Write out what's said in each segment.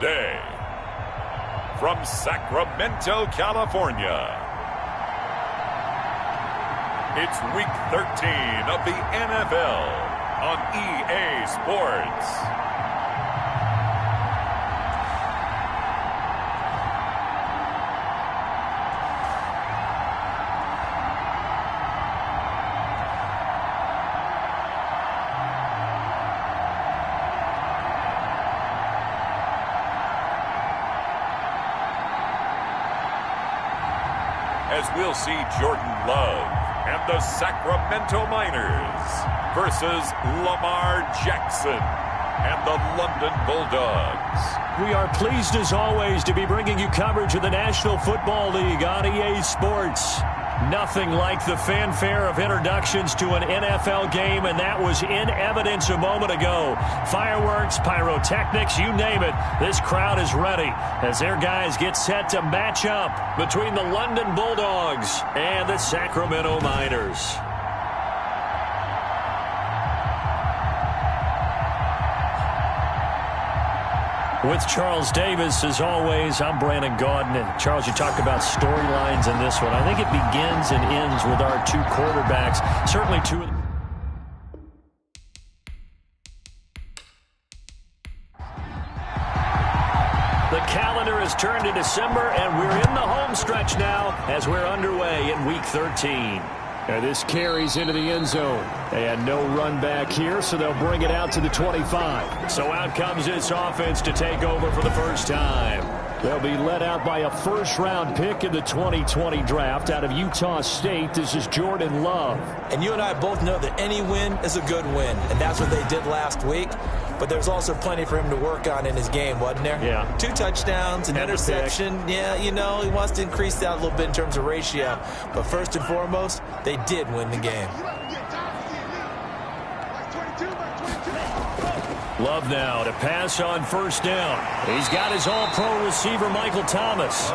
today, from Sacramento, California, it's Week 13 of the NFL on EA Sports. As we'll see Jordan Love and the Sacramento Miners versus Lamar Jackson and the London Bulldogs. We are pleased as always to be bringing you coverage of the National Football League on EA Sports. Nothing like the fanfare of introductions to an NFL game, and that was in evidence a moment ago. Fireworks, pyrotechnics, you name it. This crowd is ready as their guys get set to match up between the London Bulldogs and the Sacramento Miners. With Charles Davis, as always, I'm Brandon Gaudin. And Charles, you talk about storylines in this one. I think it begins and ends with our two quarterbacks. Certainly two of them. The calendar has turned to December, and we're in the home stretch now as we're underway in Week 13. And this carries into the end zone. And no run back here, so they'll bring it out to the 25. So out comes this offense to take over for the first time. They'll be led out by a first-round pick in the 2020 draft out of Utah State. This is Jordan Love. And you and I both know that any win is a good win, and that's what they did last week. But there's also plenty for him to work on in his game, wasn't there? Yeah. 2 touchdowns, an interception. Yeah, you know, he wants to increase that a little bit in terms of ratio. But first and foremost, they did win the game. Love now to pass on first down. He's got his all-pro receiver, Michael Thomas.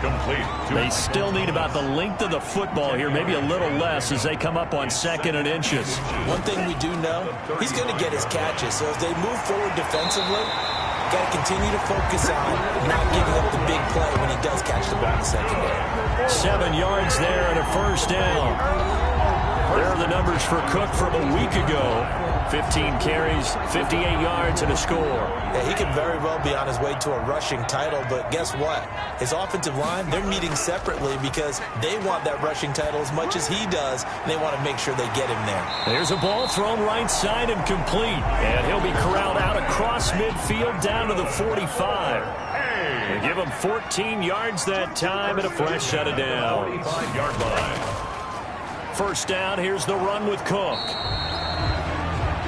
Complete. They still need about the length of the football here, maybe a little less as they come up on 2nd and inches. One thing we do know, he's going to get his catches. So as they move forward defensively, got to continue to focus on not giving up the big play when he does catch the ball in the secondary. 7 yards there and a first down. There are the numbers for Cook from a week ago. 15 carries, 58 yards, and a score. Yeah, he could very well be on his way to a rushing title, but guess what? His offensive line, they're meeting separately because they want that rushing title as much as he does, and they want to make sure they get him there. There's a ball thrown right side and complete, and he'll be corralled out across midfield down to the 45. They give him 14 yards that time and a fresh set of downs. 45-yard line. First down, here's the run with Cook.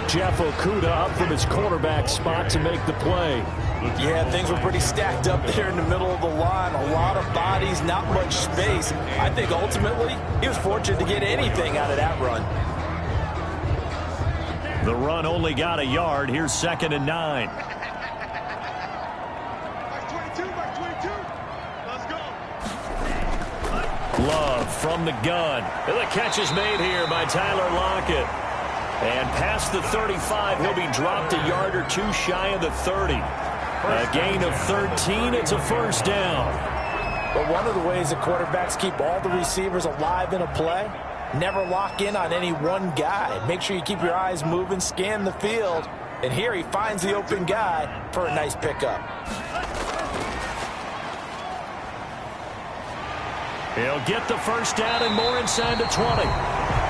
Jeff Okudah up from his quarterback spot to make the play. Yeah, things were pretty stacked up there in the middle of the line. A lot of bodies, not much space. I think ultimately he was fortunate to get anything out of that run. The run only got a yard. Here's 2nd and 9. Love from the gun. And the catch is made here by Tyler Lockett. And past the 35, he'll be dropped a yard or 2 shy of the 30. A gain of 13, it's a first down. But one of the ways that quarterbacks keep all the receivers alive in a play, never lock in on any one guy. Make sure you keep your eyes moving, scan the field. And here he finds the open guy for a nice pickup. He'll get the first down and more inside the 20.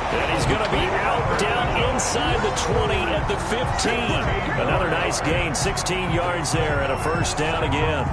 And he's going to be out down inside the 20 at the 15. Another nice gain, 16 yards there and a first down again.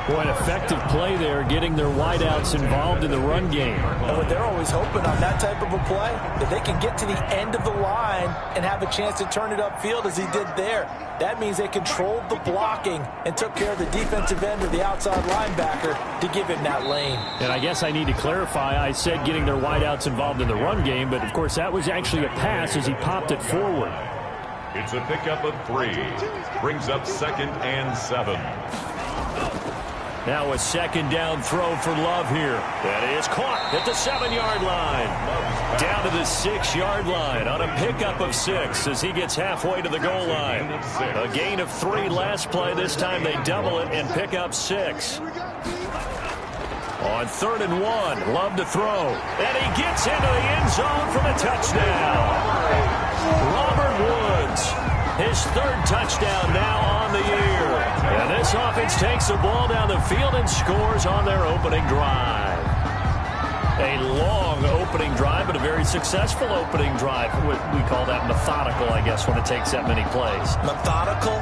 Boy, an effective play there, getting their wideouts involved in the run game. And what they're always hoping on that type of a play, that they can get to the end of the line and have a chance to turn it upfield as he did there. That means they controlled the blocking and took care of the defensive end or the outside linebacker to give him that lane. And I guess I need to clarify, I said getting their wideouts involved in the run game, but of course that was actually a pass as he popped it forward. It's a pickup of 3. Brings up 2nd and 7. Now a second down throw for Love here. That is caught at the 7-yard line. Down to the 6-yard line on a pickup of 6 as he gets halfway to the goal line. A gain of 3 last play. This time they double it and pick up 6. On 3rd and 1, Love to throw. And he gets into the end zone for the touchdown. Robert Woods, his 3rd touchdown now on the year. And this offense takes the ball down the field and scores on their opening drive. A long opening drive, but a very successful opening drive. We call that methodical, I guess, when it takes that many plays. Methodical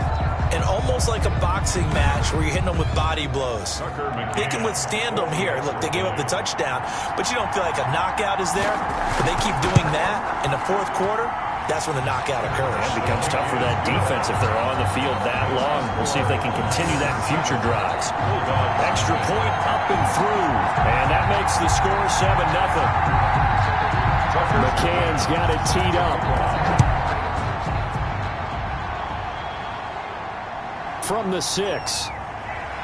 and almost like a boxing match where you're hitting them with body blows. They can withstand them here. Look, they gave up the touchdown, but you don't feel like a knockout is there. But they keep doing that in the 4th quarter. That's when the knockout occurs. It becomes tough for that defense if they're on the field that long. We'll see if they can continue that in future drives. Extra point up and through. And that makes the score 7-0. McCann's got it teed up. From the 6.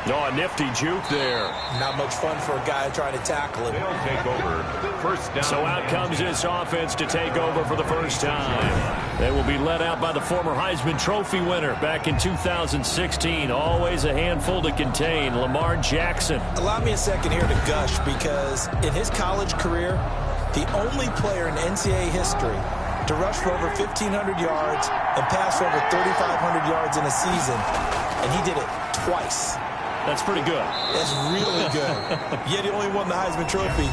Oh, a nifty juke there. Not much fun for a guy trying to tackle it. They'll take over. First down. So out comes this offense to take over for the first time. They will be led out by the former Heisman Trophy winner back in 2016. Always a handful to contain, Lamar Jackson. Allow me a second here to gush because in his college career, the only player in NCAA history to rush for over 1,500 yards and pass for over 3,500 yards in a season, and he did it twice. That's pretty good. That's really good. Yet he only won the Heisman Trophy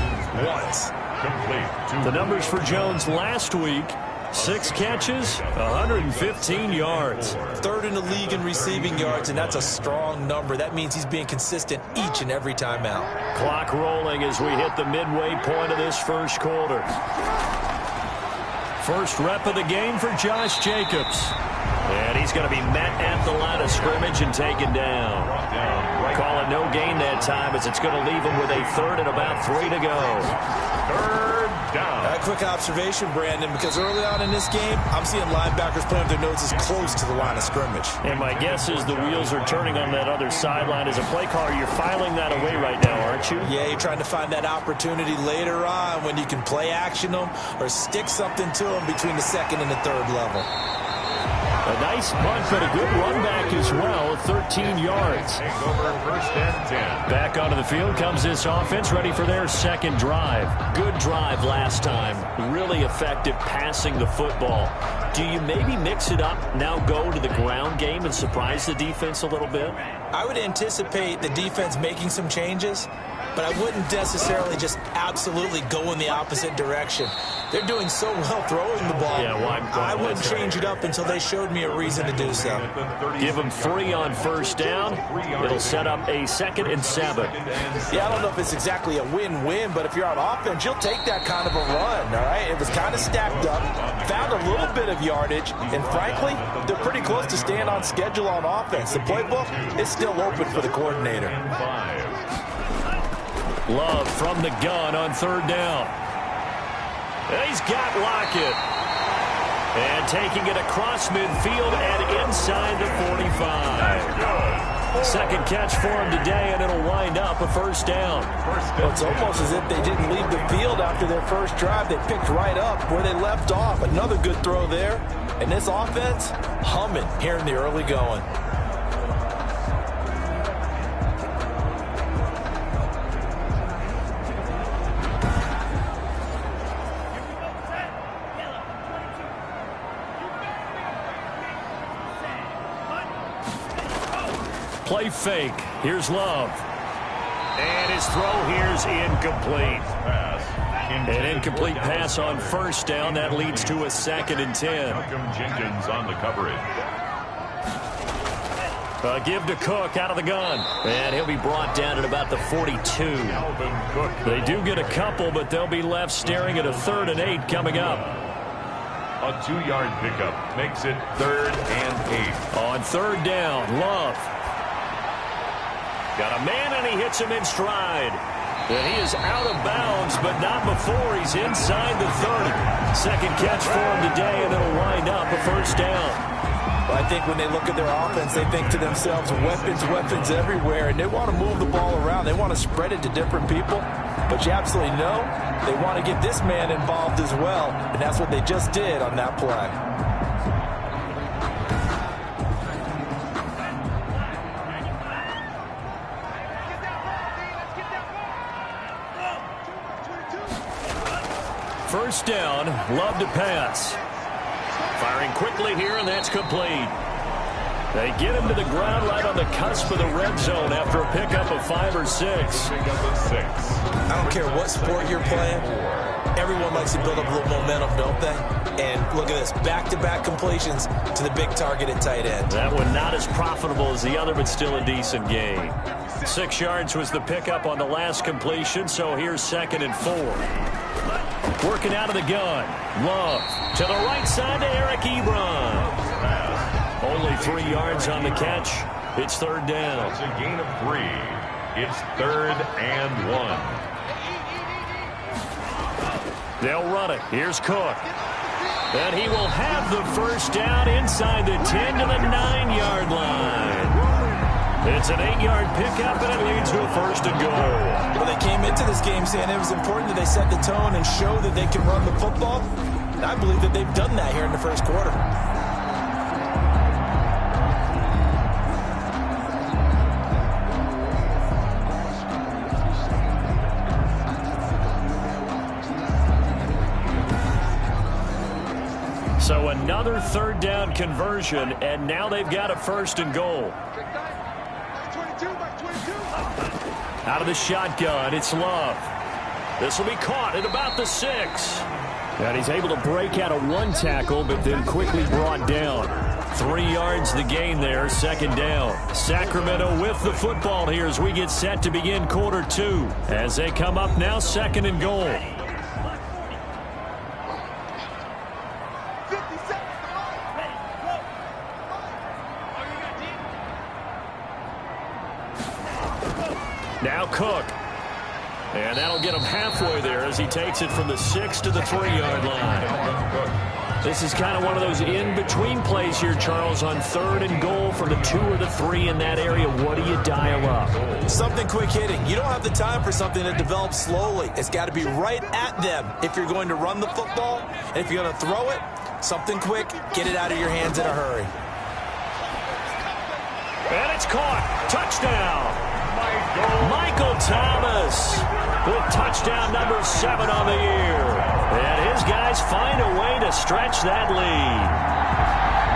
once. The numbers for Jones last week, 6 catches, 115 yards. 3rd in the league in receiving yards, and that's a strong number. That means he's being consistent each and every time out. Clock rolling as we hit the midway point of this first quarter. First rep of the game for Josh Jacobs. And he's going to be met at the line of scrimmage and taken down. Call it no gain that time as it's going to leave him with a 3rd and about 3 to go. 3rd down. A quick observation, Brandon, because early on in this game, I'm seeing linebackers playing with their noses close to the line of scrimmage. And my guess is the wheels are turning on that other sideline. As a play caller, you're filing that away right now, aren't you? Yeah, you're trying to find that opportunity later on when you can play action them or stick something to them between the 2nd and the 3rd level. A nice punt, but a good run back as well, 13 yards. Back onto the field comes this offense, ready for their 2nd drive. Good drive last time. Really effective passing the football. Do you maybe mix it up, now go to the ground game and surprise the defense a little bit? I would anticipate the defense making some changes, but I wouldn't necessarily just absolutely go in the opposite direction. They're doing so well throwing the ball. Yeah, well, I wouldn't change it up until they showed me a reason to do so. Give them 3 on first down. It'll set up a 2nd and 7. Yeah, I don't know if it's exactly a win-win, but if you're on offense, you'll take that kind of a run, all right? It was kind of stacked up, found a little bit of yardage, and frankly, they're pretty close to staying on schedule on offense. The playbook is still open for the coordinator. Love from the gun on 3rd down. And he's got Lockett. And taking it across midfield and inside the 45. 2nd catch for him today, and it'll wind up a 1st down. Well, it's almost as if they didn't leave the field after their first drive. They picked right up where they left off. Another good throw there. And this offense, humming here in the early going. Play fake. Here's Love. And his throw here's incomplete. An incomplete pass on 1st down. That leads to a 2nd and 10. Jenkins on the coverage. Give to Cook out of the gun. And he'll be brought down at about the 42. They do get a couple, but they'll be left staring at a 3rd and 8 coming up. A 2-yard pickup makes it 3rd and 8. On 3rd down, Love. Got a man, and he hits him in stride. And he is out of bounds, but not before he's inside the 30. 2nd catch for him today, and it'll wind up a 1st down. Well, I think when they look at their offense, they think to themselves, weapons, weapons everywhere, and they want to move the ball around. They want to spread it to different people, but you absolutely know they want to get this man involved as well, and that's what they just did on that play. First down, Love to pass. Firing quickly here, and that's complete. They get him to the ground right on the cusp of the red zone after a pickup of 5 or 6. I don't care what sport you're playing. Everyone likes to build up a little momentum, don't they? And look at this, back-to-back completions to the big target at tight end. That one not as profitable as the other, but still a decent gain. 6 yards was the pickup on the last completion, so here's 2nd and 4. Working out of the gun. Love to the right side to Eric Ebron. Only 3 yards on the catch. It's 3rd down. It's a gain of 3. It's 3rd and 1. They'll run it. Here's Cook. And he will have the first down inside the 10 to the 9-yard line. It's an 8-yard pickup, and it leads to a 1st and goal. Well, they came into this game saying it was important that they set the tone and show that they can run the football. And I believe that they've done that here in the first quarter. So another 3rd down conversion, and now they've got a 1st and goal. Out of the shotgun, it's Love. This will be caught at about the 6. And he's able to break out of 1 tackle, but then quickly brought down. 3 yards the gain there, 2nd down. Sacramento with the football here as we get set to begin quarter 2. As they come up now, 2nd and goal. Now Cook. And that'll get him halfway there as he takes it from the 6 to the 3-yard line. This is kind of one of those in-between plays here, Charles, on 3rd and goal from the 2 or the 3 in that area. What do you dial up? Something quick hitting. You don't have the time for something that develops slowly. It's got to be right at them if you're going to run the football. And if you're going to throw it, something quick, get it out of your hands in a hurry. And it's caught. Touchdown. Michael Thomas with touchdown number 7 on the year. And his guys find a way to stretch that lead.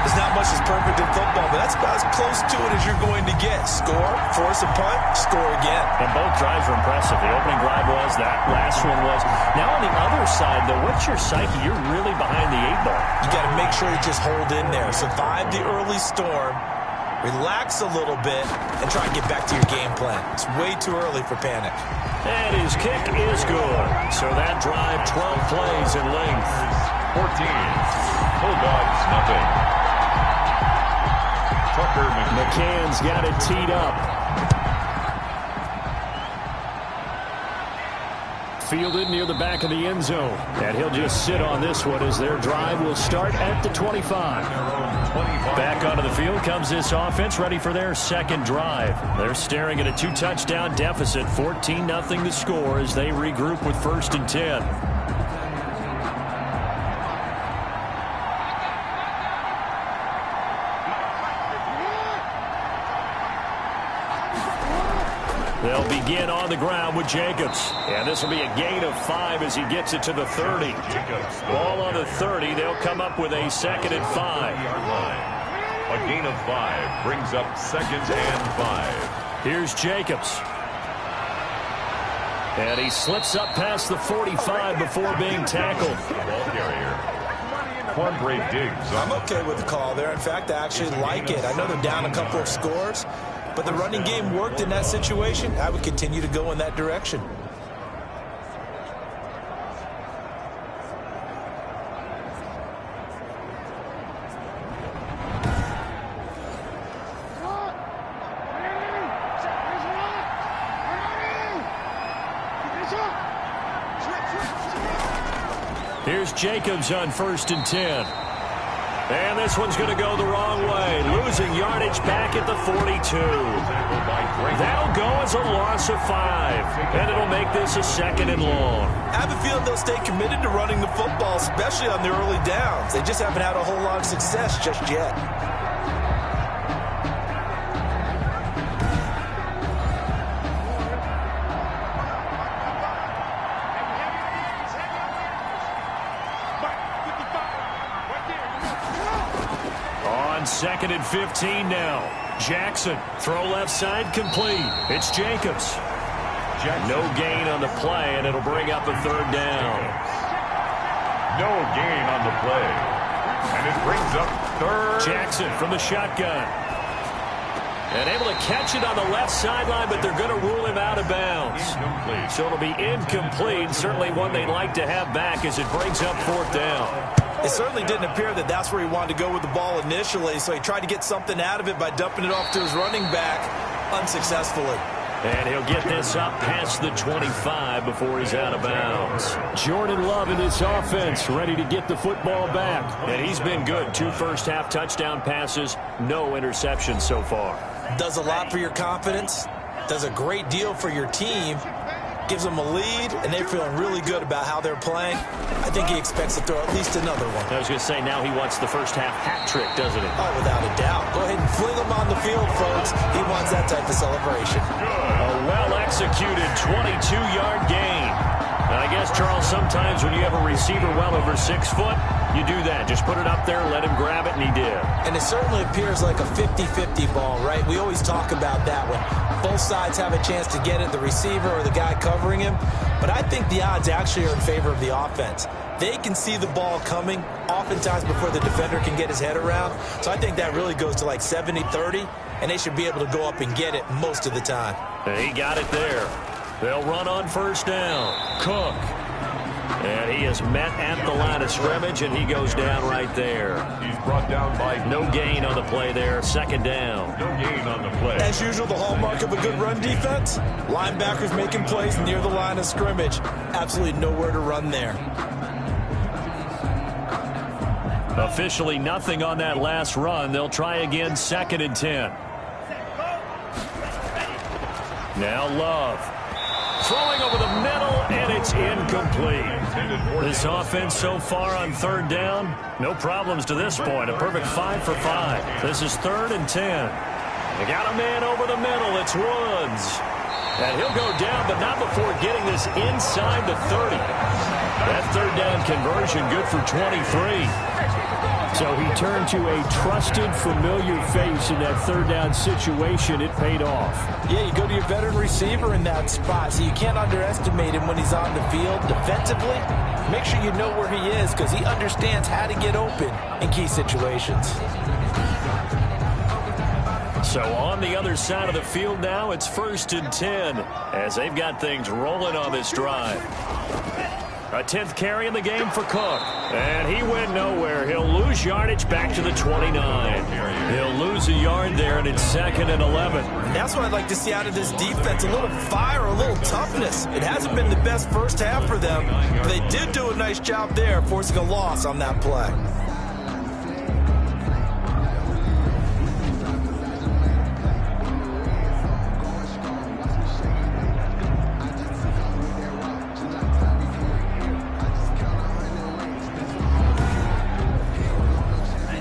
There's not much that's perfect in football, but that's about as close to it as you're going to get. Score, force a punt, score again. And both drives were impressive. The opening drive was, that last one was. Now on the other side, though, what's your psyche? You're really behind the 8 ball. You got to make sure to just hold in there. Survive the early storm. Relax a little bit and try and get back to your game plan. It's way too early for panic. And his kick is good. So that drive, 12 plays in length. 14. Bulldogs, nothing. Tucker McCann's got it teed up. Fielded near the back of the end zone. And he'll just sit on this one as their drive will start at the 25. Back onto the field comes this offense, ready for their 2nd drive. They're staring at a 2-touchdown deficit, 14-0 the score as they regroup with 1st and 10. They'll begin on the ground with Jacobs. And this will be a gain of 5 as he gets it to the 30. Ball on the 30. They'll come up with a 2nd and 5. A gain of 5 brings up 2nd and 5. Here's Jacobs. And he slips up past the 45 before being tackled. Ball carrier. Quandre Diggs. I'm okay with the call there. In fact, I actually like it. I know they're down a couple of scores, but the running game worked in that situation. I would continue to go in that direction. Here's Jacobs on 1st and 10. And this one's going to go the wrong way. Losing yardage back at the 42. That'll go as a loss of 5. And it'll make this a 2nd and long. I have a feeling they'll stay committed to running the football, especially on the early downs. They just haven't had a whole lot of success just yet. On 2nd and 15 now. Jackson, throw left side, complete. It's Jacobs. No gain on the play, and it'll bring up a 3rd down. No gain on the play. And it brings up 3rd. Jackson from the shotgun. And able to catch it on the left sideline, but they're going to rule him out of bounds. Incomplete. So it'll be incomplete. Certainly one they'd like to have back as it brings up 4th down. It certainly didn't appear that that's where he wanted to go with the ball initially, so he tried to get something out of it by dumping it off to his running back unsuccessfully. And he'll get this up past the 25 before he's out of bounds. Jordan Love in this offense, ready to get the football back. And he's been good. 2 first-half touchdown passes, no interceptions so far. Does a lot for your confidence, does a great deal for your team, gives them a lead, and they're feeling really good about how they're playing. I think he expects to throw at least another one. I was going to say, now he wants the first-half hat trick, doesn't he? Oh, without a doubt. Go ahead and fling him on the field, folks. He wants that type of celebration. A well-executed 22-yard gain. And I guess, Charles, sometimes when you have a receiver well over 6 foot, you do that. Just put it up there, let him grab it, and he did. And it certainly appears like a 50-50 ball, right? We always talk about that when both sides have a chance to get it, the receiver or the guy covering him. But I think the odds actually are in favor of the offense. They can see the ball coming oftentimes before the defender can get his head around. So I think that really goes to like 70-30, and they should be able to go up and get it most of the time. He got it there. They'll run on 1st down. Cook. And he is met at the line of scrimmage, and he goes down right there. He's brought down by no gain on the play there. 2nd down. No gain on the play. As usual, the hallmark of a good run defense, linebackers making plays near the line of scrimmage. Absolutely nowhere to run there. Officially nothing on that last run. They'll try again, 2nd and 10. Now Love. Throwing over the middle, and it's incomplete. This offense so far on 3rd down, no problems to this point. A perfect 5 for 5. This is 3rd and 10. They got a man over the middle. It's Woods. And he'll go down, but not before getting this inside the 30. That 3rd down conversion good for 23. So he turned to a trusted, familiar face in that 3rd down situation. It paid off. Yeah, you go to your veteran receiver in that spot, so you can't underestimate him when he's on the field defensively. Make sure you know where he is because he understands how to get open in key situations. So on the other side of the field now, it's 1st and 10 as they've got things rolling on this drive. A 10th carry in the game for Cook. And he went nowhere. He'll lose yardage back to the 29. He'll lose a yard there, and it's 2nd and 11. And that's what I'd like to see out of this defense, a little fire, a little toughness. It hasn't been the best first half for them, but they did do a nice job there, forcing a loss on that play.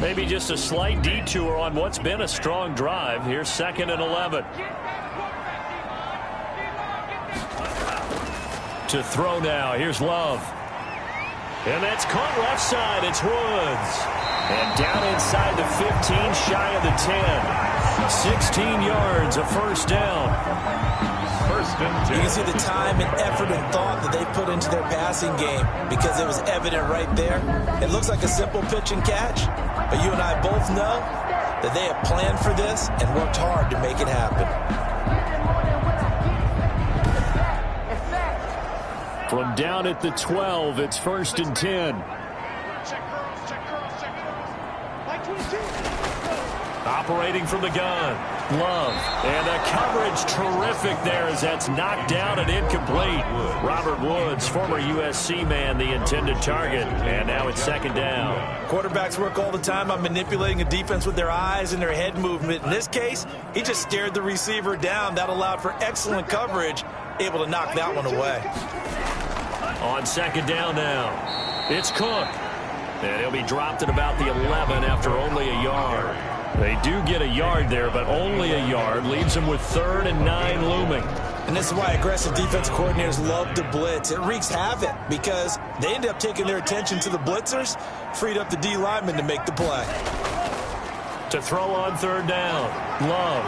Maybe just a slight detour on what's been a strong drive. Here's 2nd and 11. To throw now. Here's Love. And that's caught left side. It's Woods. And down inside the 15, shy of the 10. 16 yards, a 1st down. 1st and 10. You can see the time and effort and thought that they put into their passing game because it was evident right there. It looks like a simple pitch and catch, but you and I both know that they have planned for this and worked hard to make it happen. From down at the 12, it's 1st and 10. Operating from the gun. Love. And the coverage terrific there as that's knocked down and incomplete. Robert Woods, former USC man, the intended target. And now it's second down. Quarterbacks work all the time on manipulating a defense with their eyes and their head movement. In this case, he just stared the receiver down. That allowed for excellent coverage, able to knock that one away. On second down now, it's Cook. And he'll be dropped at about the 11 after only a yard. They do get a yard there, but only a yard. Leaves them with 3rd and 9 looming. And this is why aggressive defensive coordinators love to blitz. It wreaks havoc because they end up taking their attention to the blitzers, freed up the D lineman to make the play. To throw on 3rd down, Love.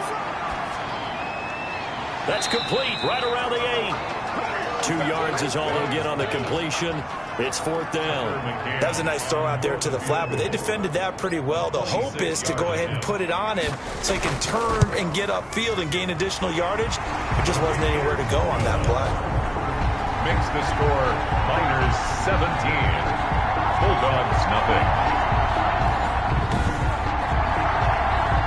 That's complete right around the 8. 2 yards is all they'll get on the completion. It's 4th down. That was a nice throw out there to the flat, but they defended that pretty well. The hope is to go ahead and put it on him so he can turn and get upfield and gain additional yardage. There just wasn't anywhere to go on that play. Makes the score Miners 17. Bulldogs nothing.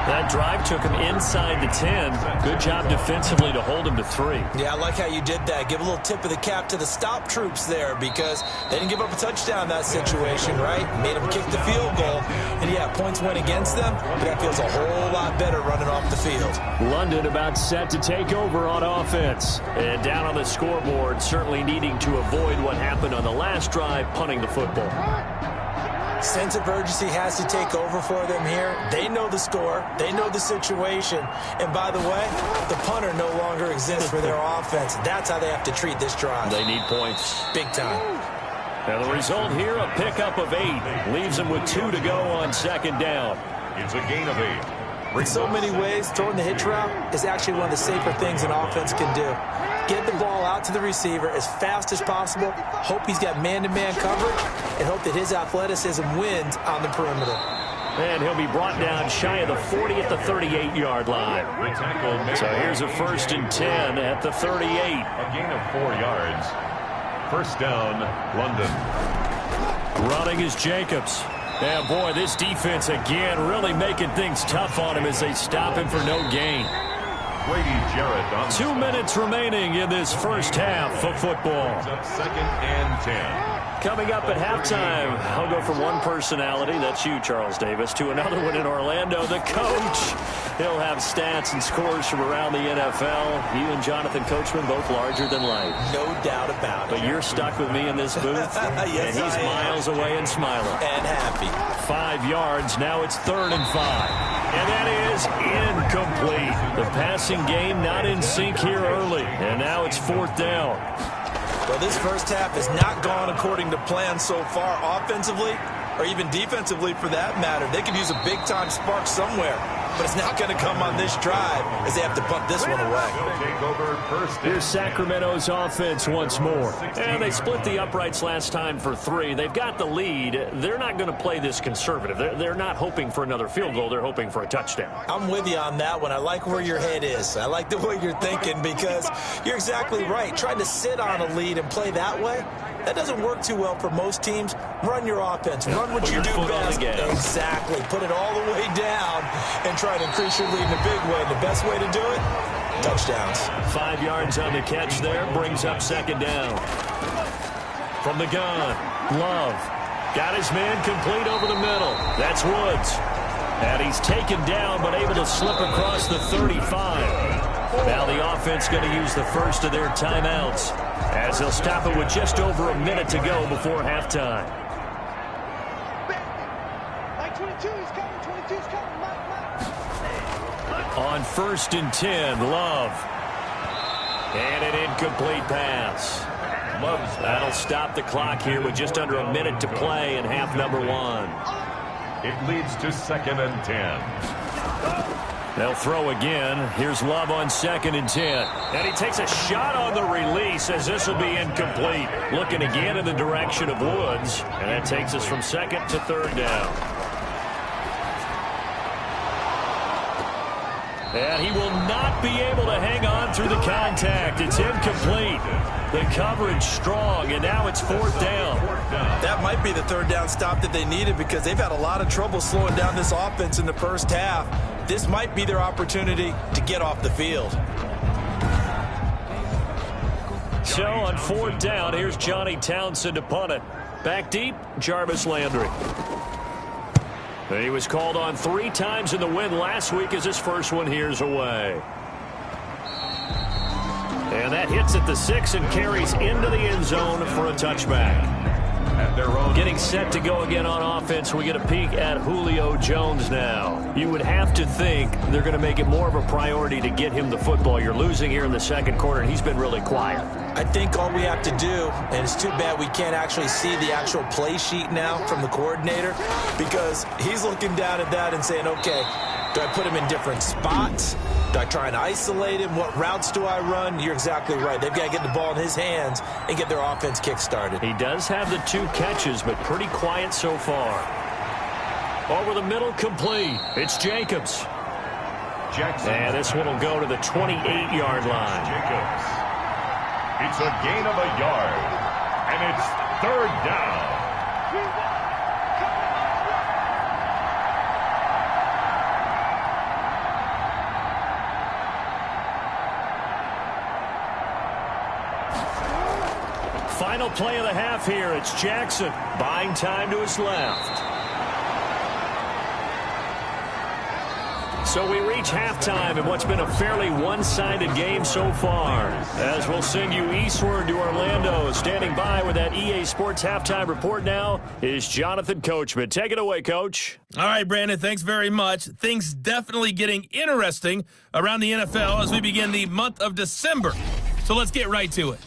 That drive took him inside the 10. Good job defensively to hold him to 3. Yeah, I like how you did that. Give a little tip of the cap to the stop troops there because they didn't give up a touchdown in that situation, right? Made them kick the field goal. And, yeah, points went against them, but that feels a whole lot better running off the field. London about set to take over on offense. And down on the scoreboard, certainly needing to avoid what happened on the last drive, punting the football. Sense of urgency has to take over for them here. They know the score. They know the situation. And by the way, the punter no longer exists for their offense. That's how they have to treat this drive. They need points. Big time. Now the result here, a pickup of 8. Leaves them with 2 to go on second down. It's a gain of 8. In so many ways, throwing the hitch route is actually one of the safer things an offense can do. Get the ball out to the receiver as fast as possible, hope he's got man-to-man coverage, and hope that his athleticism wins on the perimeter. And he'll be brought down shy of the 40 at the 38-yard line. So here's a 1st and 10 at the 38. A gain of 4 yards. 1st down, London. Running is Jacobs. And boy, this defense again really making things tough on him as they stop him for no gain. Brady Jarrett on 2 minutes remaining in this first half of football. 2nd and 10. Coming up at halftime, I'll go from one personality, that's you, Charles Davis, to another one in Orlando, the coach. He'll have stats and scores from around the NFL. You and Jonathan Coachman, both larger than life. No doubt about it. But you're stuck with me in this booth, yes, and he's miles away and smiling. And happy. 5 yards, now it's 3rd and 5. And that is incomplete. The passing game not in sync here early, and now it's 4th down. Well, this first half has not gone according to plan so far offensively or even defensively for that matter. They could use a big-time spark somewhere, but it's not going to come on this drive as they have to punt this one away. Take over first. Here's Sacramento's offense once more. And they split the uprights last time for 3. They've got the lead. They're not going to play this conservative. They're not hoping for another field goal. They're hoping for a touchdown. I'm with you on that one. I like where your head is. I like the way you're thinking because you're exactly right. Trying to sit on a lead and play that way, that doesn't work too well for most teams. Run your offense. Run what you do best. Exactly. Put it all the way down and try to increase your lead in a big way. The best way to do it, touchdowns. 5 yards on the catch there. Brings up second down. From the gun, Love. Got his man complete over the middle. That's Woods. And he's taken down but able to slip across the 35. Now the offense going to use the first of their timeouts as they'll stop it with just over a minute to go before halftime. On 1st and 10, Love. And an incomplete pass. That'll stop the clock here with just under a minute to play in half number 1. It leads to 2nd and 10. They'll throw again. Here's Love on 2nd and 10. And he takes a shot on the release as this will be incomplete. Looking again in the direction of Woods. And that takes us from 2nd to 3rd down. And he will not be able to hang on through the contact. It's incomplete. The coverage strong, and now it's 4th down. That might be the 3rd down stop that they needed because they've had a lot of trouble slowing down this offense in the first half. this might be their opportunity to get off the field. So on 4th down, here's Johnny Townsend to punt it. Back deep, Jarvis Landry. He was called on 3 times in the win last week as his first one here's away. And that hits at the 6 and carries into the end zone for a touchback. Getting set to go again on offense, we get a peek at Julio Jones now. You would have to think they're going to make it more of a priority to get him the football. You're losing here in the second quarter, and he's been really quiet. I think all we have to do, and it's too bad we can't actually see the actual play sheet now from the coordinator, because he's looking down at that and saying, okay, do I put him in different spots? Do I try and isolate him? What routes do I run? You're exactly right. They've got to get the ball in his hands and get their offense kick-started. He does have the 2 catches, but pretty quiet so far. Over the middle, complete. It's Jacobs. And this one will go to the 28-yard line. Jacobs. It's a gain of a yard, and it's 3rd down. Final play of the half here. It's Jackson buying time to his left. So we reach halftime in what's been a fairly one-sided game so far. As we'll send you eastward to Orlando. Standing by with that EA Sports halftime report now is Jonathan Coachman. Take it away, Coach. All right, Brandon, thanks very much. Things definitely getting interesting around the NFL as we begin the month of December. So let's get right to it.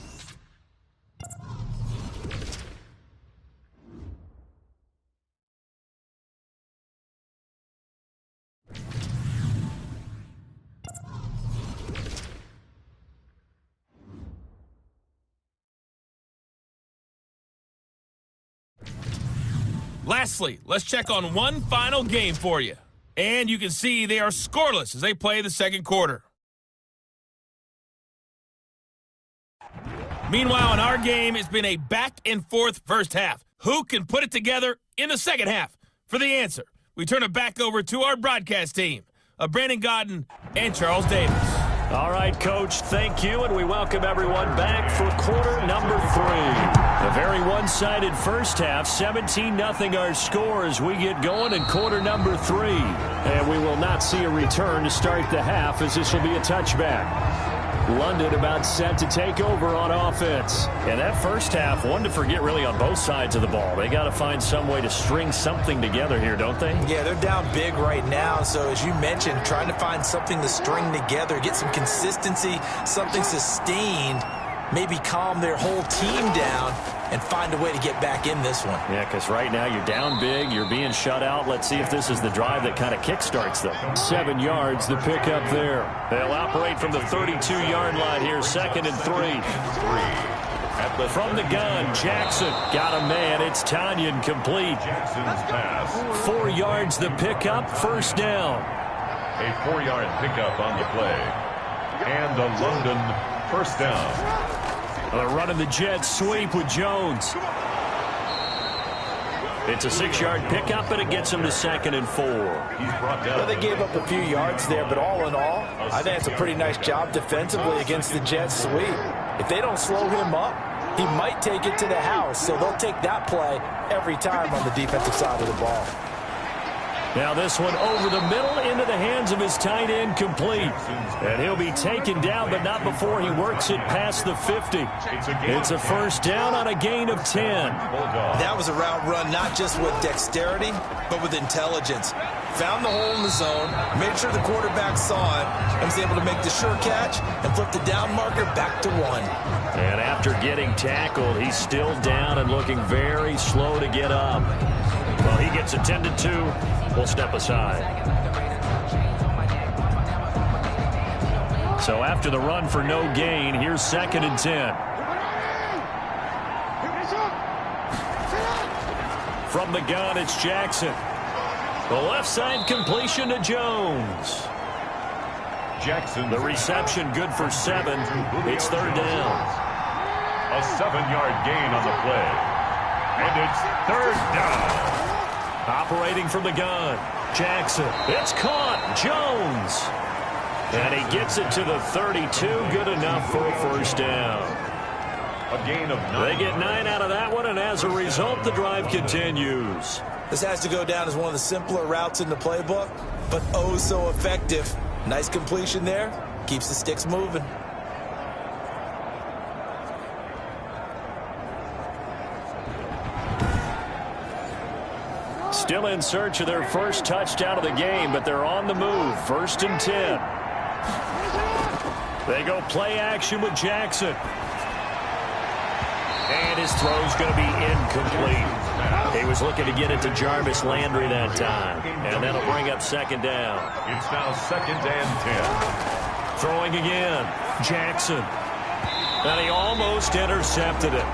Lastly, let's check on one final game for you. And you can see they are scoreless as they play the second quarter. Meanwhile, in our game, it's been a back-and-forth first half. Who can put it together in the second half? For the answer, we turn it back over to our broadcast team of Brandon Godden and Charles Davis. All right, Coach, thank you, and we welcome everyone back for quarter number 3. A very one-sided first half, 17-0 our score as we get going in quarter number 3. And we will not see a return to start the half as this will be a touchback. London about set to take over on offense. And that first half, one to forget really on both sides of the ball. They got to find some way to string something together here, don't they? Yeah, they're down big right now. So as you mentioned, trying to find something to string together, get some consistency, something sustained, maybe calm their whole team down and find a way to get back in this one. Yeah, because right now you're down big, you're being shut out. Let's see if this is the drive that kind of kickstarts them. 7 yards, the pickup there. They'll operate from the 32-yard line here, 2nd and 3. From the gun, Jackson got a man. It's Tanyan complete. Jackson's pass. 4 yards, the pickup, first down. A 4-yard pickup on the play. And the London first down. They're running the jet sweep with Jones. It's a 6-yard pickup, and it gets him to 2nd and 4. He's brought down. Well, they gave up a few yards there, but all in all, I think it's a pretty nice job defensively against the jet sweep. If they don't slow him up, he might take it to the house, so they'll take that play every time on the defensive side of the ball. Now this one over the middle into the hands of his tight end, complete. And he'll be taken down, but not before he works it past the 50. It's a first down on a gain of 10. That was a route run not just with dexterity, but with intelligence. Found the hole in the zone, made sure the quarterback saw it, and was able to make the sure catch and flip the down marker back to 1. And after getting tackled, he's still down and looking very slow to get up. Well, he gets attended to. We'll step aside. So after the run for no gain, here's 2nd and 10. From the gun, it's Jackson. The left side completion to Jones. Jackson. The reception good for 7. It's 3rd down. A 7-yard gain on the play. And it's 3rd down. Operating from the gun, Jackson. It's caught. Jones. And he gets it to the 32. Good enough for a first down. A gain of 9. They get 9 out of that one, and as a result, the drive continues. This has to go down as one of the simpler routes in the playbook, but oh so effective. Nice completion there. Keeps the sticks moving. Still in search of their first touchdown of the game, but they're on the move. 1st and 10. They go play action with Jackson. And his throw's going to be incomplete. He was looking to get it to Jarvis Landry that time. And that'll bring up 2nd down. It's now 2nd and 10. Throwing again. Jackson. And he almost intercepted it.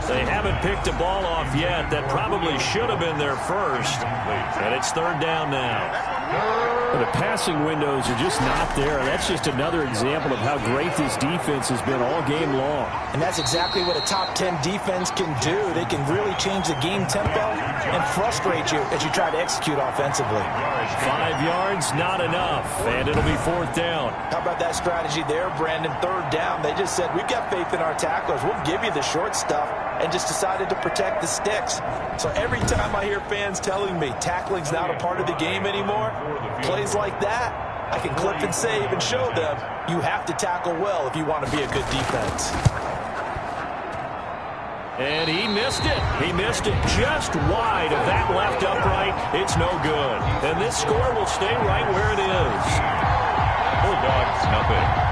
They haven't picked a ball off yet. That probably should have been their first. And it's 3rd down now. The passing windows are just not there. That's just another example of how great this defense has been all game long. And that's exactly what a top 10 defense can do. They can really change the game tempo and frustrate you as you try to execute offensively. 5 yards, not enough. And it'll be 4th down. How about that strategy there, Brandon? 3rd down. They just said, we've got faith in our tacklers. We'll give you the short stuff, and just decided to protect the sticks. So every time I hear fans telling me tackling's not a part of the game anymore, plays like that, I can clip and save and show them you have to tackle well if you want to be a good defense. And he missed it. He missed it just wide of that left upright. It's no good. And this score will stay right where it is. Bulldogs, nothing.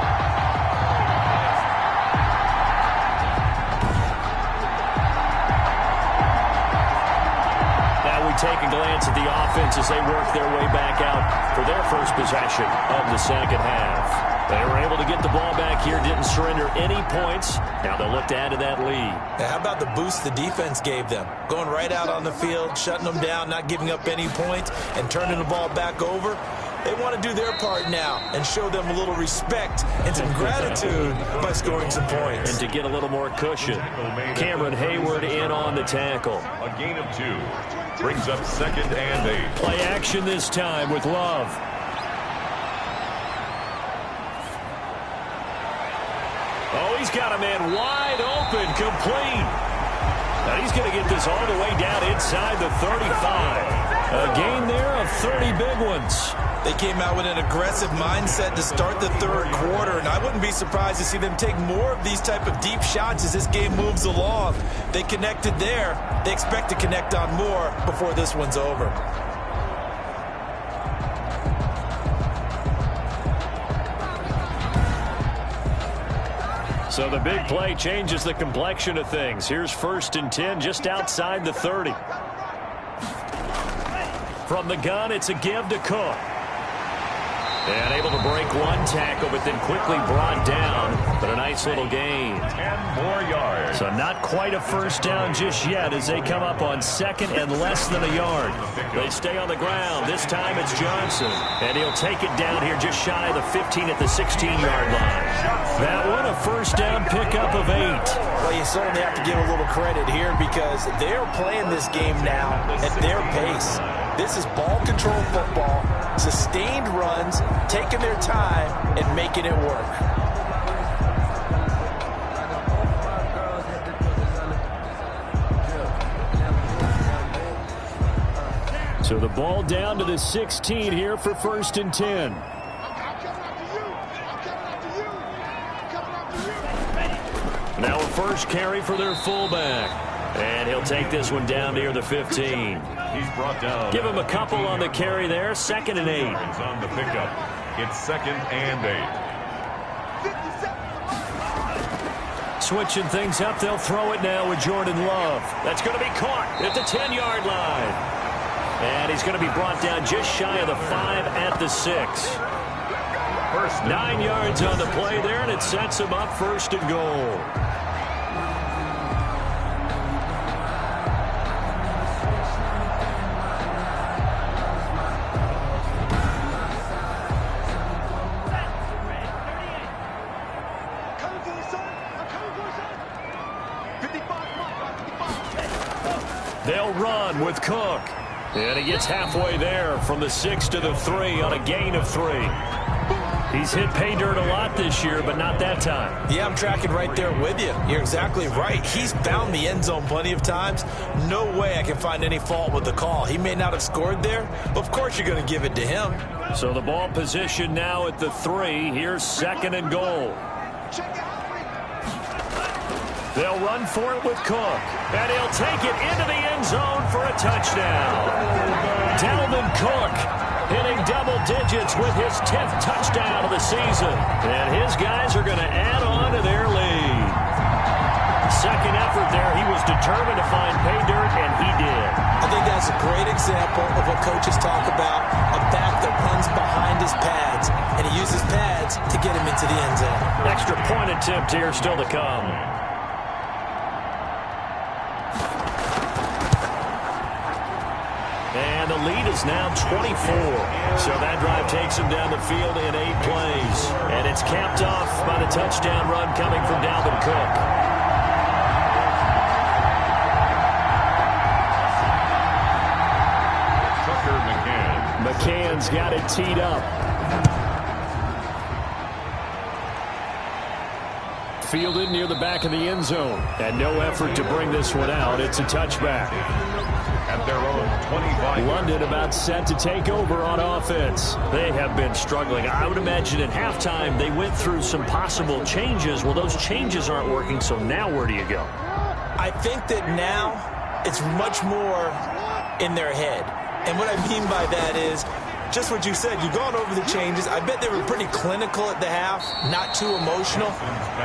Take a glance at the offense as they work their way back out for their first possession of the 2nd half. They were able to get the ball back here, didn't surrender any points. Now they'll look to add to that lead. Now, how about the boost the defense gave them? Going right out on the field, shutting them down, not giving up any points, and turning the ball back over. They want to do their part now and show them a little respect and some gratitude by scoring some points. And to get a little more cushion, Cameron Hayward in on the tackle. A gain of 2. Brings up 2nd and 8. Play action this time with Love. Oh, he's got a man wide open, complete. Now he's going to get this all the way down inside the 35. A gain there of 30 big ones. They came out with an aggressive mindset to start the 3rd quarter, and I wouldn't be surprised to see them take more of these type of deep shots as this game moves along. They connected there. They expect to connect on more before this one's over. So the big play changes the complexion of things. Here's 1st and 10 just outside the 30. From the gun, it's a give to Cook. And able to break one tackle, but then quickly brought down. But a nice little gain. 10 more yards. So not quite a first down just yet as they come up on 2nd and less than a yard. They stay on the ground. This time it's Johnson. And he'll take it down here just shy of the 15 at the 16-yard line. That one a first down pickup of 8. Well, you certainly have to give a little credit here because they're playing this game now at their pace. This is ball control football, sustained runs, taking their time and making it work. So the ball down to the 16 here for 1st and 10. Now a first carry for their fullback. And he'll take this one down near the 15. He's brought down. Give him a couple on the carry there. 2nd and 8. On the pickup. It's 2nd and 8. Switching things up, they'll throw it now with Jordan Love. That's going to be caught at the 10-yard line. And he's going to be brought down just shy of the 5 at the 6. 9 yards on the play there, and it sets him up 1st and goal. They'll run with Cook. And he gets halfway there from the 6 to the 3 on a gain of 3. He's hit pay dirt a lot this year, but not that time. Yeah, I'm tracking right there with you. You're exactly right. He's found the end zone plenty of times. No way I can find any fault with the call. He may not have scored there, but of course you're going to give it to him. So the ball position now at the 3. Here's 2nd and goal. They'll run for it with Cook. And he'll take it into the end zone for a touchdown. Dalvin Cook hitting double digits with his 10th touchdown of the season. And his guys are going to add on to their lead. Second effort there, he was determined to find pay dirt, and he did. I think that's a great example of what coaches talk about, a back that runs behind his pads, and he uses pads to get him into the end zone. Extra point attempt here still to come. And the lead is now 24. So that drive takes him down the field in 8 plays. And it's capped off by the touchdown run coming from Dalvin Cook. McCann's got it teed up. Fielded near the back of the end zone. And no effort to bring this one out. It's a touchback. At their own 25. London about set to take over on offense. They have been struggling. I would imagine at halftime they went through some possible changes. Well, those changes aren't working, so now where do you go? I think that now it's much more in their head. And what I mean by that is just what you said. You've gone over the changes. I bet they were pretty clinical at the half, not too emotional.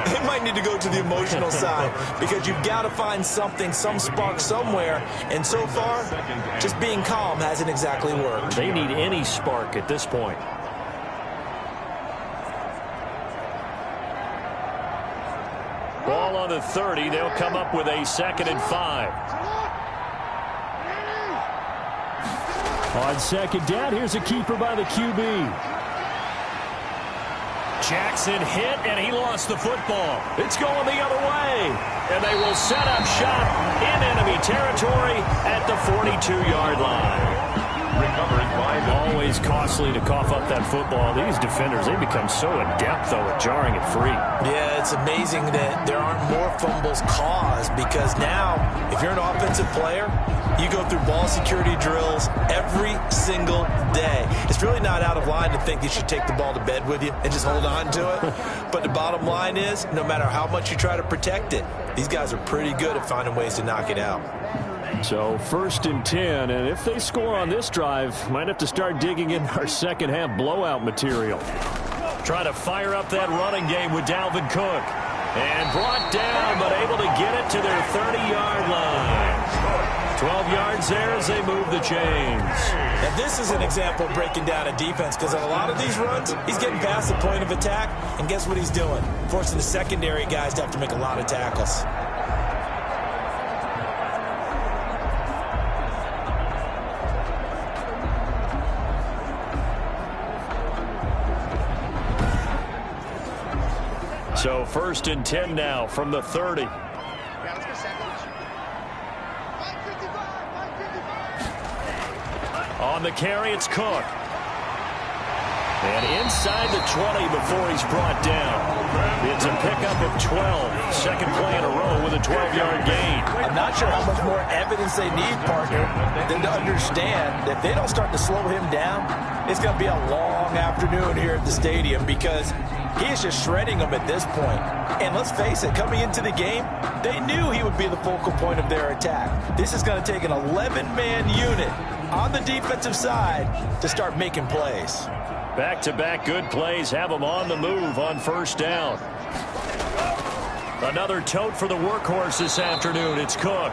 They might need to go to the emotional side because you've got to find something, some spark somewhere. And so far, just being calm hasn't exactly worked. They need any spark at this point. Ball on the 30. They'll come up with a 2nd and 5. On 2nd down, here's a keeper by the QB. Jackson hit, and he lost the football. It's going the other way. And they will set up shop in enemy territory at the 42-yard line. Recovered by Always costly to cough up that football. These defenders, they become so adept, though, at jarring it free. Yeah, it's amazing that there aren't more fumbles caused because now, if you're an offensive player, you go through ball security drills every single day. It's really not out of line to think you should take the ball to bed with you and just hold on to it. But the bottom line is, no matter how much you try to protect it, these guys are pretty good at finding ways to knock it out. So 1st and 10, and if they score on this drive, might have to start digging in our second half blowout material. Try to fire up that running game with Dalvin Cook. And brought down, but able to get it to their 30-yard line. 12 yards there as they move the chains. And this is an example of breaking down a defense because on a lot of these runs, he's getting past the point of attack, and guess what he's doing? Forcing the secondary guys to have to make a lot of tackles. So 1st and 10 now from the 30. On the carry, it's Cook. And inside the 20 before he's brought down. It's a pickup of 12. Second play in a row with a 12-yard gain. I'm not sure how much more evidence they need, partner, than to understand that if they don't start to slow him down, it's going to be a long afternoon here at the stadium because he is just shredding them at this point. And let's face it, coming into the game, they knew he would be the focal point of their attack. This is going to take an 11-man unit on the defensive side to start making plays. Back-to-back good plays have them on the move on 1st down. Another tote for the workhorse this afternoon. It's Cook.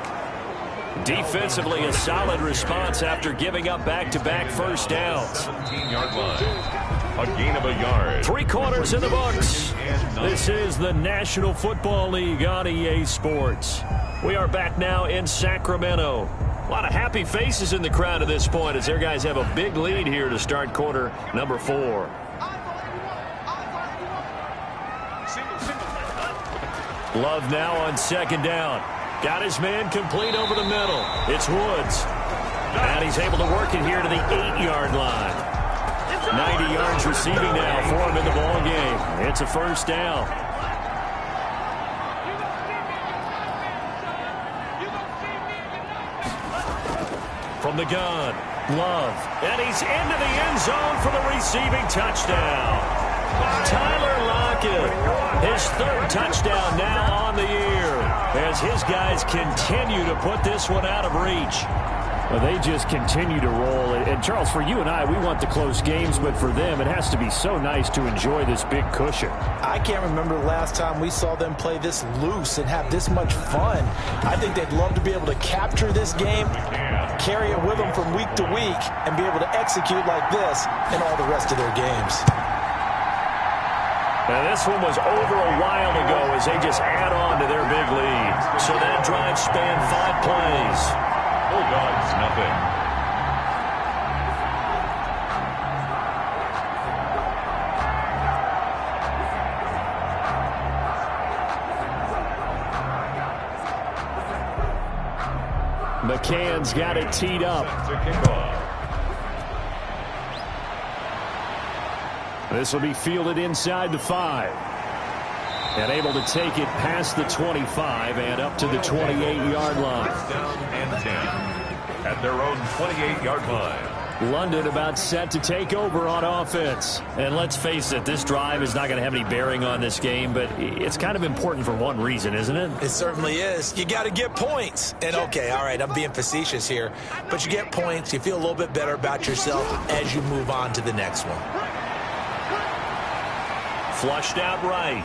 Defensively, a solid response after giving up back-to-back 1st downs. 17-yard line. A gain of a yard. 3 quarters in the books. This is the National Football League on EA Sports. We are back now in Sacramento. A lot of happy faces in the crowd at this point as their guys have a big lead here to start quarter number 4. Love now on 2nd down. Got his man complete over the middle. It's Woods. And he's able to work it here to the 8-yard line. 90 yards receiving now for him in the ball game. It's a first down. From the gun, Love. And he's into the end zone for the receiving touchdown. Tyler Lockett, his third touchdown now on the year, as his guys continue to put this one out of reach. Well, they just continue to roll. And, Charles, for you and I, we want the close games, but for them, it has to be so nice to enjoy this big cushion. I can't remember the last time we saw them play this loose and have this much fun. I think they'd love to be able to capture this game, carry it with them from week to week, and be able to execute like this in all the rest of their games. Now, this one was over a while ago as they just add on to their big lead. So that drive spanned 5 plays. Bulldogs, nothing. McCann's got it teed up. This will be fielded inside the 5. And able to take it past the 25 and up to the 28-yard line. Down and 10 at their own 28-yard line. London about set to take over on offense. And let's face it, this drive is not going to have any bearing on this game, but it's kind of important for one reason, isn't it? It certainly is. You got to get points. And, okay, all right, I'm being facetious here, but you get points, you feel a little bit better about yourself as you move on to the next one. Flushed out right.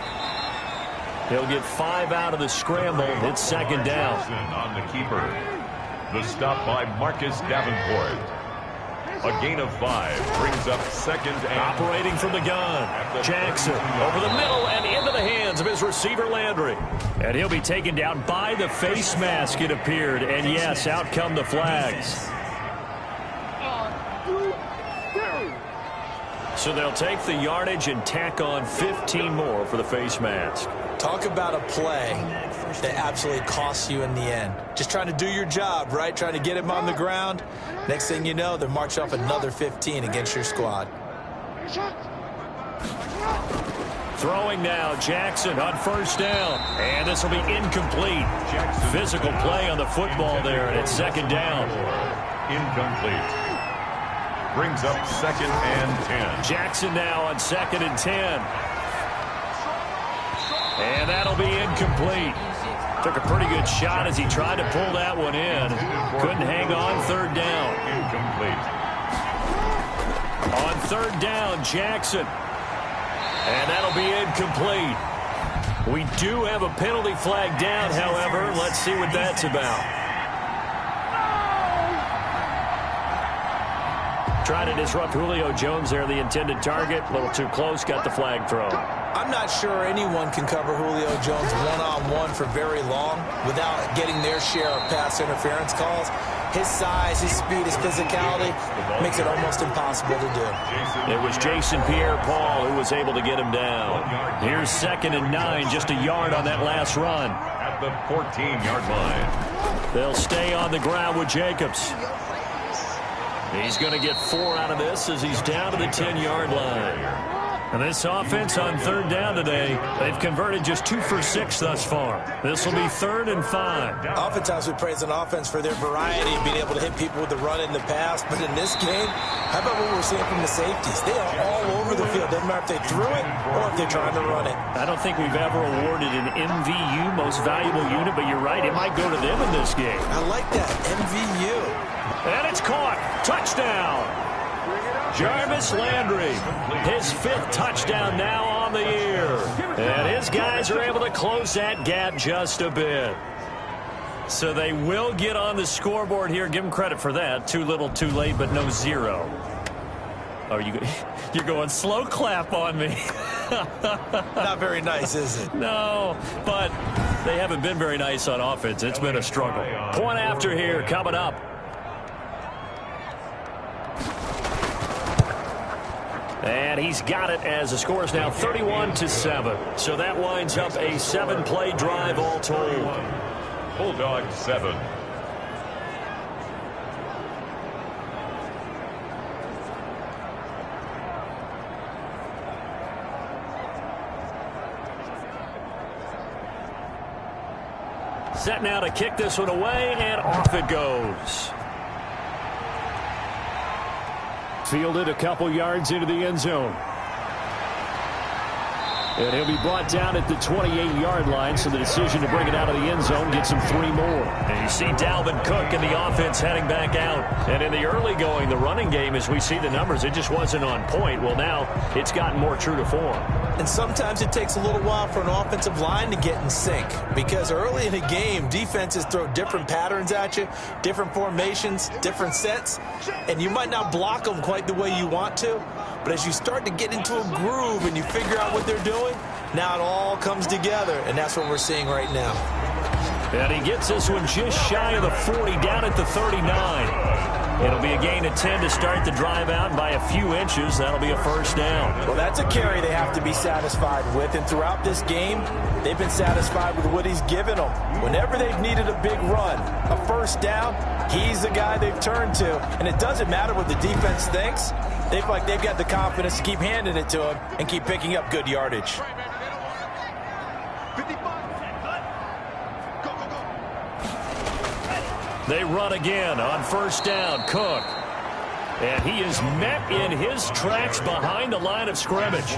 He'll get 5 out of the scramble. It's second down. On the keeper. The stop by Marcus Davenport. A gain of 5 brings up second and... Operating from the gun. Jackson over the middle and into the hands of his receiver Landry. And he'll be taken down by the face mask, it appeared. And yes, out come the flags. So they'll take the yardage and tack on 15 more for the face mask. Talk about a play that absolutely costs you in the end. Just trying to do your job, right? Trying to get him on the ground. Next thing you know, they're marching off another 15 against your squad. Throwing now, Jackson on first down. And this will be incomplete. Physical play on the football there, and it's second down. Incomplete. Brings up second and 10. Jackson now on second and 10. And that'll be incomplete. Took a pretty good shot as he tried to pull that one in. Couldn't hang on, third down. Incomplete. On third down, Jackson. And that'll be incomplete. We do have a penalty flag down, however. Let's see what that's about. Trying to disrupt Julio Jones there, the intended target. A little too close, got the flag thrown. I'm not sure anyone can cover Julio Jones one-on-one for very long without getting their share of pass interference calls. His size, his speed, his physicality makes it almost impossible to do. It was Jason Pierre-Paul who was able to get him down. Here's second and 9, just a yard on that last run. At the 14-yard line. They'll stay on the ground with Jacobs. He's going to get 4 out of this as he's down to the 10-yard line. And this offense on third down today, they've converted just 2 for 6 thus far. This will be third and 5. Oftentimes we praise an offense for their variety, being able to hit people with the run in the pass. But in this game, how about what we're seeing from the safeties? They are all over the field. Doesn't matter if they threw it or if they're trying to run it. I don't think we've ever awarded an MVU, most valuable unit, but you're right, it might go to them in this game. I like that, MVU. And it's caught. Touchdown. Jarvis Landry, his 5th touchdown now on the year. And his guys are able to close that gap just a bit. So they will get on the scoreboard here. Give them credit for that. Too little, too late, but no 0. Oh, you're going slow clap on me. Not very nice, is it? No, but they haven't been very nice on offense. It's been a struggle. Point after here coming up. And he's got it as the score is now 31-7. So that winds up a 7-play drive all told. Bulldogs 7. Set now to kick this one away, and off it goes. Fielded a couple yards into the end zone. And he'll be brought down at the 28-yard line, so the decision to bring it out of the end zone gets him 3 more. And you see Dalvin Cook and the offense heading back out. And in the early going, the running game, as we see the numbers, it just wasn't on point. Well, now it's gotten more true to form. And sometimes it takes a little while for an offensive line to get in sync, because early in the game, defenses throw different patterns at you, different formations, different sets, and you might not block them quite the way you want to. But as you start to get into a groove and you figure out what they're doing, now it all comes together, and that's what we're seeing right now. And he gets this one just shy of the 40, down at the 39. It'll be a gain of 10 to start the drive out. By a few inches, that'll be a first down. Well, that's a carry they have to be satisfied with, and throughout this game, they've been satisfied with what he's given them. Whenever they've needed a big run, a first down, he's the guy they've turned to. And it doesn't matter what the defense thinks. They feel like they've got the confidence to keep handing it to him and keep picking up good yardage. They run again on first down. Cook. And he is met in his tracks behind the line of scrimmage.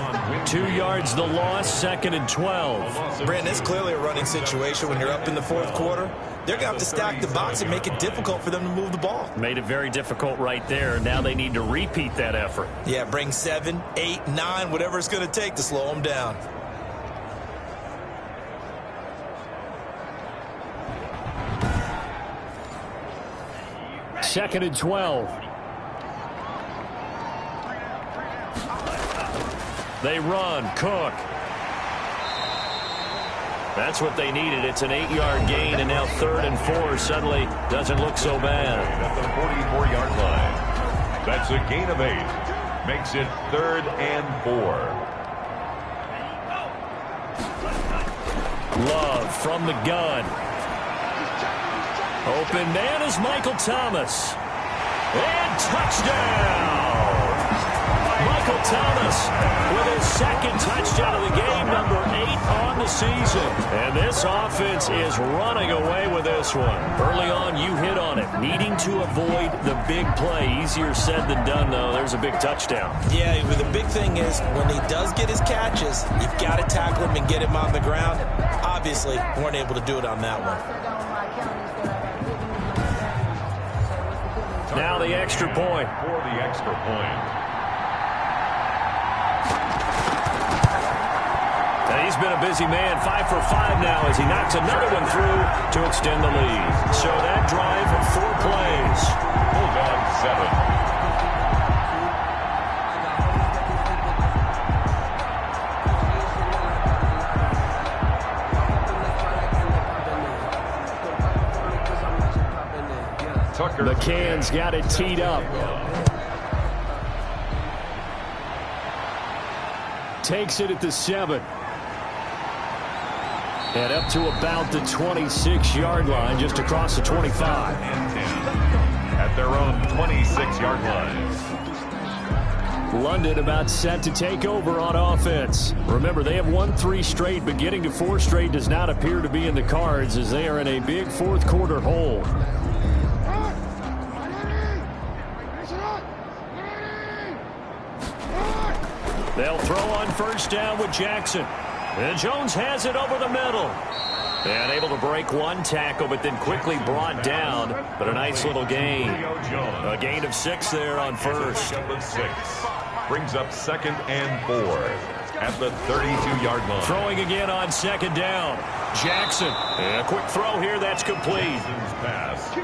2 yards the loss, 2nd and 12. Brandon, it's clearly a running situation when you're up in the fourth quarter. They're going to have to stack the box and make it difficult for them to move the ball. Made it very difficult right there. Now they need to repeat that effort. Yeah, bring 7, 8, 9, whatever it's going to take to slow them down. Second and 12. They run. Cook. That's what they needed. It's an 8-yard gain, and now 3rd and 4 suddenly doesn't look so bad. At the 44-yard line. That's a gain of 8. Makes it 3rd and 4. Love from the gun. Open man is Michael Thomas. And touchdown! Michael Thomas with his 2nd touchdown of the game, number 8 on the season. And this offense is running away with this one. Early on, you hit on it. Needing to avoid the big play. Easier said than done, though. There's a big touchdown. Yeah, but the big thing is when he does get his catches, you've got to tackle him and get him on the ground. Obviously, weren't able to do it on that one. Now the extra point. For the extra point. And he's been a busy man, 5 for 5 now as he knocks another one through to extend the lead. So that drive, 4 plays. Bulldogs 7. McCann's got it teed up. Takes it at the 7. And up to about the 26-yard line, just across the 25. And 10 at their own 26-yard line. London about set to take over on offense. Remember, they have won 3 straight, but getting to 4 straight does not appear to be in the cards as they are in a big fourth quarter hole. They'll throw on first down with Jackson. And Jones has it over the middle. And able to break one tackle, but then quickly brought down. But a nice little gain. A gain of 6 there on first. Of 6. Brings up 2nd and 4 at the 32-yard line. Throwing again on 2nd down. Jackson. And a quick throw here. That's complete. Pass.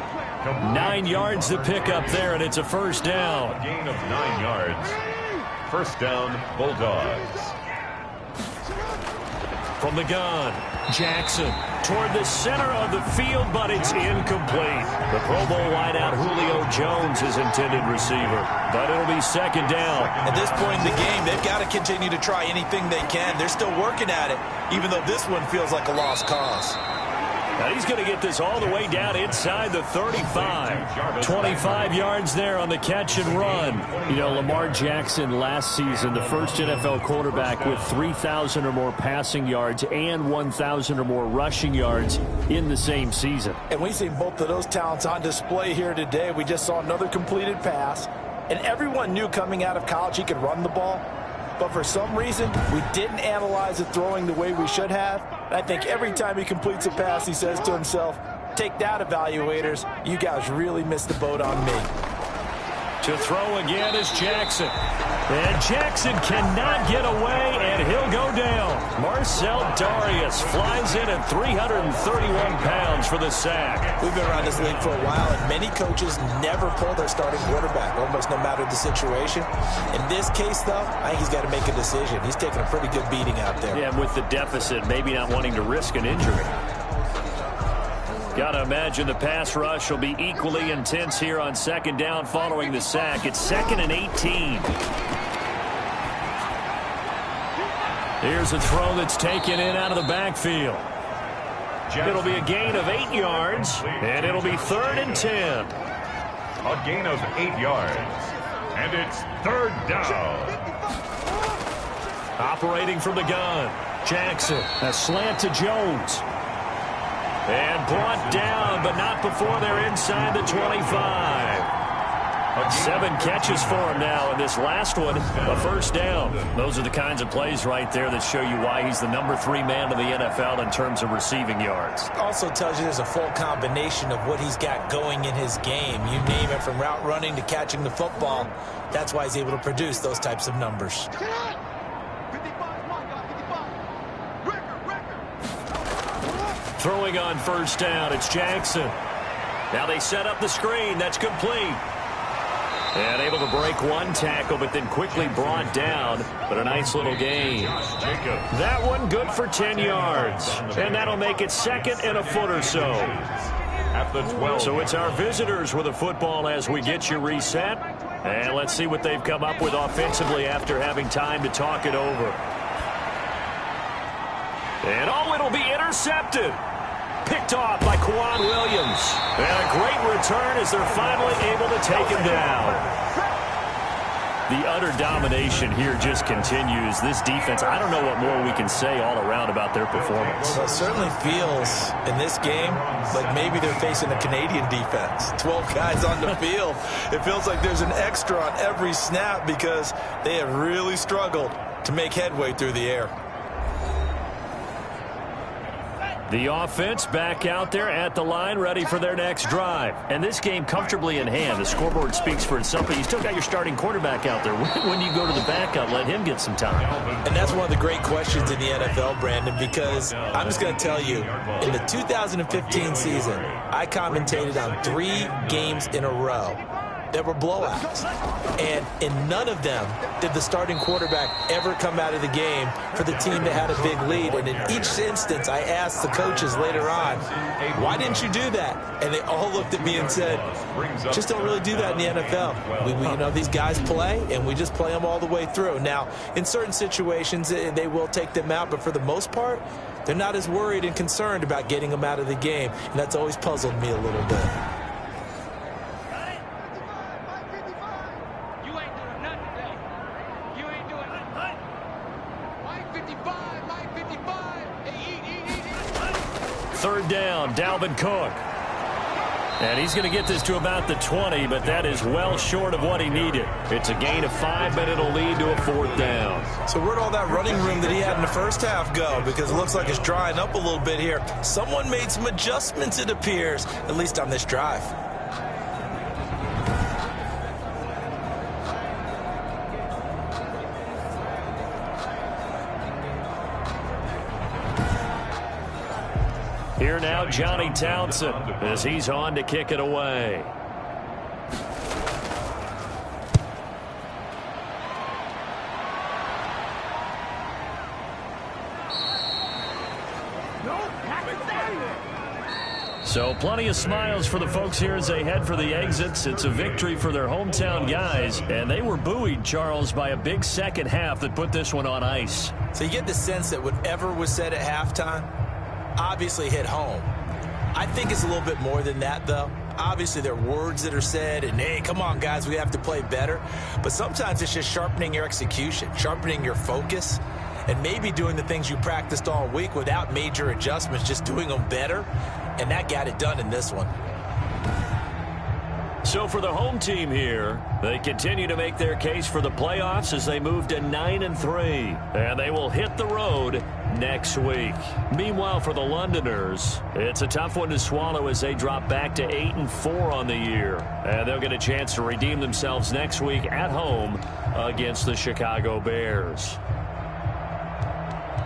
9 yards to pick up there, and it's a first down. A gain of 9 yards. First down, Bulldogs. From the gun, Jackson toward the center of the field, but it's incomplete. The Pro Bowl wideout Julio Jones is intended receiver, but it'll be 2nd down. At this point in the game, they've got to continue to try anything they can. They're still working at it, even though this one feels like a lost cause. Now he's going to get this all the way down inside the 35. 25 yards there on the catch and run. You know, Lamar Jackson last season, the first NFL quarterback with 3,000 or more passing yards and 1,000 or more rushing yards in the same season. And we've seen both of those talents on display here today. We just saw another completed pass. And everyone knew coming out of college he could run the ball. But for some reason, we didn't analyze it throwing the way we should have. And I think every time he completes a pass, he says to himself, take that, evaluators. You guys really missed the boat on me. To throw again is Jackson. And Jackson cannot get away, and he'll go down. Marcel Darius flies in at 331 pounds for the sack. We've been around this league for a while, and many coaches never pull their starting quarterback, almost no matter the situation. In this case, though, I think he's got to make a decision. He's taking a pretty good beating out there. Yeah, and with the deficit, maybe not wanting to risk an injury. Got to imagine the pass rush will be equally intense here on second down following the sack. It's 2nd and 18. Here's a throw that's taken in out of the backfield. It'll be a gain of 8 yards, and it'll be 3rd and 10. A gain of 8 yards, and it's 3rd down. Operating from the gun, Jackson, a slant to Jones. And brought down, but not before they're inside the 25. 7 catches for him now, and this last one, a first down. Those are the kinds of plays right there that show you why he's the number 3 man in the NFL in terms of receiving yards. Also tells you there's a full combination of what he's got going in his game. You name it, from route running to catching the football. That's why he's able to produce those types of numbers. Throwing on first down, it's Jackson. Now they set up the screen. That's complete. And able to break one tackle, but then quickly brought down. But a nice little gain. That one good for 10 yards. And that'll make it 2nd and a foot or so. At the 12. So it's our visitors with a football as we get you reset. And let's see what they've come up with offensively after having time to talk it over. And it'll be intercepted. Picked off by Quan Williams. And a great return as they're finally able to take him down. The utter domination here just continues. This defense, I don't know what more we can say all around about their performance. Well, it certainly feels in this game like maybe they're facing a Canadian defense. 12 guys on the field. It feels like there's an extra on every snap because they have really struggled to make headway through the air. The offense back out there at the line, ready for their next drive. And this game comfortably in hand. The scoreboard speaks for itself, but you still got your starting quarterback out there. When you go to the backup, let him get some time. And that's one of the great questions in the NFL, Brandon, because I'm just going to tell you, in the 2015 season, I commentated on 3 games in a row that were blowouts. And in none of them did the starting quarterback ever come out of the game for the team that had a big lead. And in each instance, I asked the coaches later on, why didn't you do that? And they all looked at me and said, just don't really do that in the NFL. We you know, these guys play, and we just play them all the way through. Now, in certain situations, they will take them out, but for the most part, they're not as worried and concerned about getting them out of the game. And that's always puzzled me a little bit. Third down, Dalvin Cook. And he's going to get this to about the 20, but that is well short of what he needed. It's a gain of 5, but it'll lead to a 4th down. So where'd all that running room that he had in the first half go? Because it looks like it's drying up a little bit here. Someone made some adjustments, it appears, at least on this drive. Here now, Johnny Townsend, as he's on to kick it away. So plenty of smiles for the folks here as they head for the exits. It's a victory for their hometown guys, and they were buoyed, Charles, by a big second half that put this one on ice. So you get the sense that whatever was said at halftime obviously hit home. I think it's a little bit more than that, though. Obviously, there are words that are said, and, hey, come on, guys, we have to play better. But sometimes it's just sharpening your execution, sharpening your focus, and maybe doing the things you practiced all week without major adjustments, just doing them better. And that got it done in this one. So for the home team here, they continue to make their case for the playoffs as they move to 9-3. And they will hit the road next week. Meanwhile, for the Londoners, it's a tough one to swallow as they drop back to 8-4 on the year. And they'll get a chance to redeem themselves next week at home against the Chicago Bears.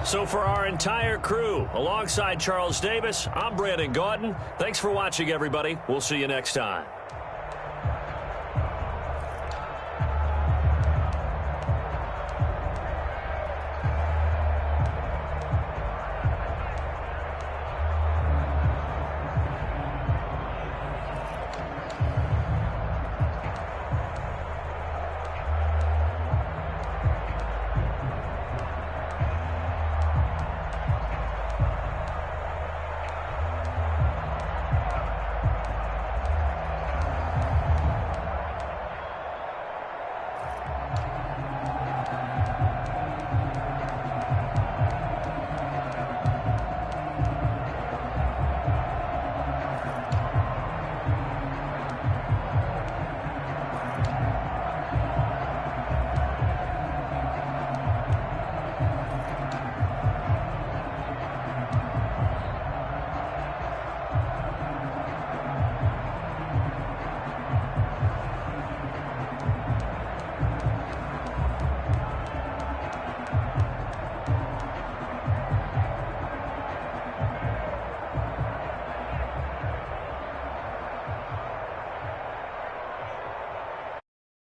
So for our entire crew, alongside Charles Davis, I'm Brandon Gaudin. Thanks for watching, everybody. We'll see you next time.